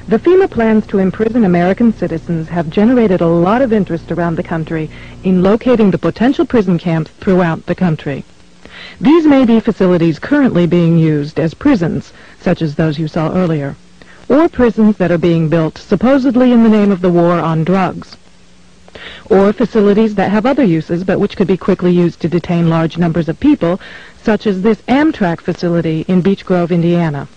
The FEMA plans to imprison American citizens have generated a lot of interest around the country in locating the potential prison camps throughout the country. These may be facilities currently being used as prisons, such as those you saw earlier, or prisons that are being built supposedly in the name of the war on drugs, or facilities that have other uses but which could be quickly used to detain large numbers of people, such as this Amtrak facility in Beech Grove, Indiana.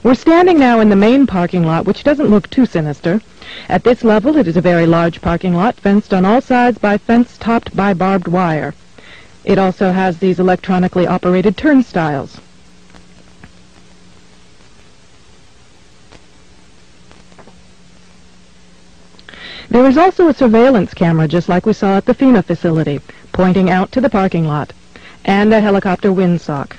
We're standing now in the main parking lot, which doesn't look too sinister. At this level, it is a very large parking lot, fenced on all sides by fence topped by barbed wire. It also has these electronically operated turnstiles. There is also a surveillance camera, just like we saw at the FEMA facility, pointing out to the parking lot, and a helicopter windsock.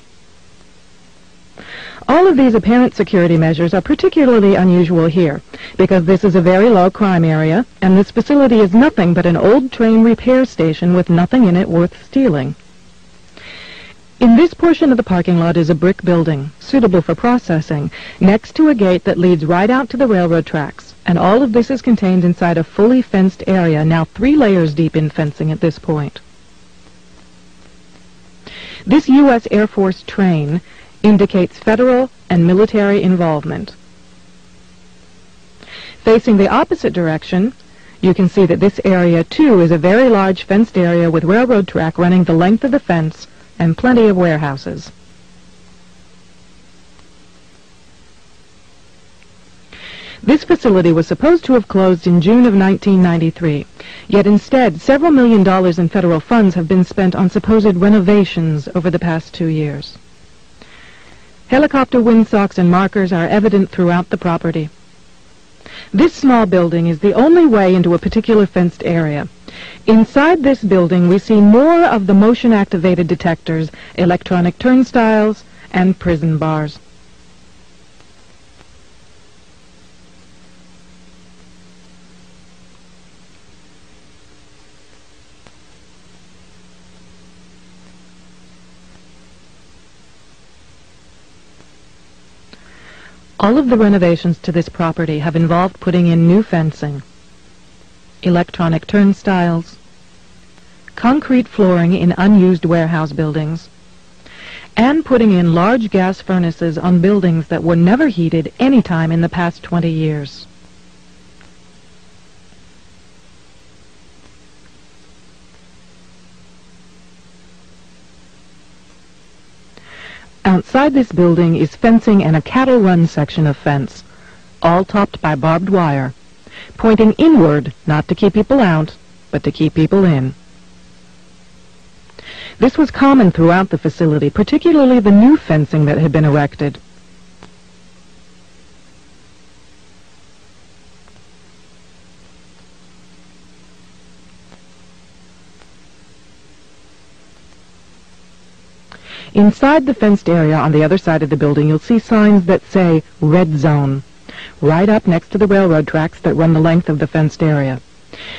All of these apparent security measures are particularly unusual here, because this is a very low crime area, and this facility is nothing but an old train repair station with nothing in it worth stealing. In this portion of the parking lot is a brick building, suitable for processing, next to a gate that leads right out to the railroad tracks, and all of this is contained inside a fully fenced area, now 3 layers deep in fencing at this point. This U.S. Air Force train indicates federal and military involvement. Facing the opposite direction, you can see that this area, too, is a very large fenced area with railroad track running the length of the fence and plenty of warehouses. This facility was supposed to have closed in June of 1993, yet instead several $1 million in federal funds have been spent on supposed renovations over the past 2 years. Helicopter windsocks and markers are evident throughout the property. This small building is the only way into a particular fenced area. Inside this building we see more of the motion-activated detectors, electronic turnstiles, and prison bars. All of the renovations to this property have involved putting in new fencing, electronic turnstiles, concrete flooring in unused warehouse buildings, and putting in large gas furnaces on buildings that were never heated any time in the past 20 years. Outside this building is fencing and a cattle run section of fence, all topped by barbed wire, pointing inward, not to keep people out, but to keep people in. This was common throughout the facility, particularly the new fencing that had been erected. Inside the fenced area on the other side of the building, you'll see signs that say Red Zone, right up next to the railroad tracks that run the length of the fenced area.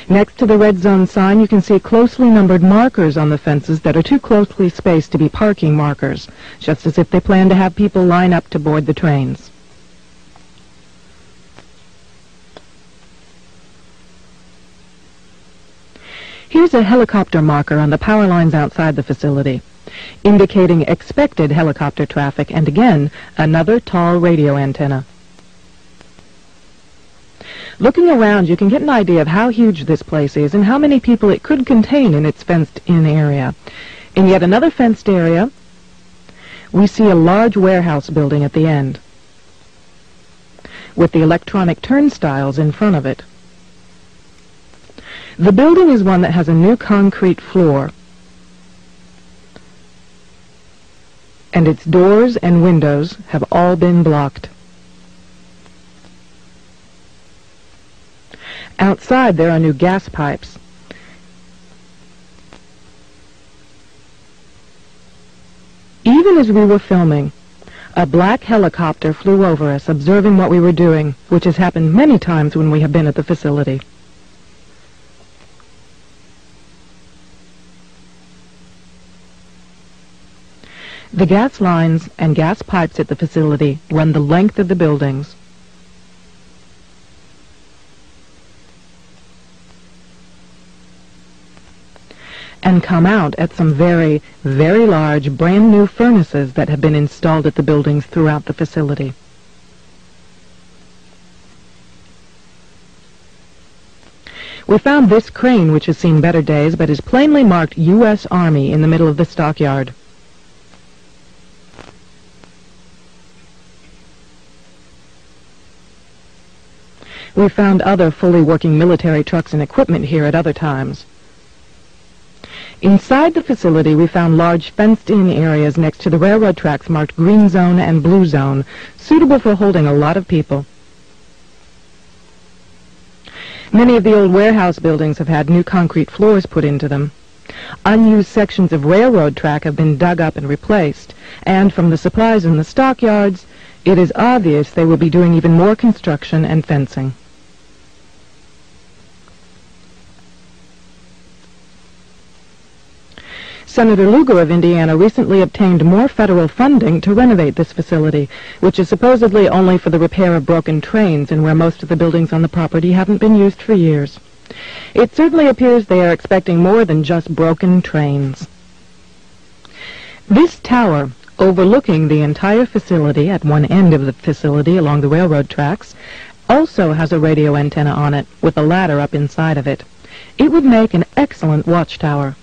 Next to the Red Zone sign, you can see closely numbered markers on the fences that are too closely spaced to be parking markers, just as if they plan to have people line up to board the trains. Here's a helicopter marker on the power lines outside the facility, indicating expected helicopter traffic, and again, another tall radio antenna. Looking around, you can get an idea of how huge this place is and how many people it could contain in its fenced-in area. In yet another fenced area, we see a large warehouse building at the end, with the electronic turnstiles in front of it. The building is one that has a new concrete floor, and its doors and windows have all been blocked. Outside there are new gas pipes. Even as we were filming, a black helicopter flew over us, observing what we were doing, which has happened many times when we have been at the facility. The gas lines and gas pipes at the facility run the length of the buildings. And come out at some very, very large, brand new furnaces that have been installed at the buildings throughout the facility. We found this crane, which has seen better days, but is plainly marked U.S. Army in the middle of the stockyard. We found other fully working military trucks and equipment here at other times. Inside the facility, we found large fenced-in areas next to the railroad tracks marked Green Zone and Blue Zone, suitable for holding a lot of people. Many of the old warehouse buildings have had new concrete floors put into them. Unused sections of railroad track have been dug up and replaced, and from the supplies in the stockyards, it is obvious they will be doing even more construction and fencing. Senator Lugar of Indiana recently obtained more federal funding to renovate this facility, which is supposedly only for the repair of broken trains and where most of the buildings on the property haven't been used for years. It certainly appears they are expecting more than just broken trains. This tower, overlooking the entire facility at one end of the facility along the railroad tracks, also has a radio antenna on it with a ladder up inside of it. It would make an excellent watchtower.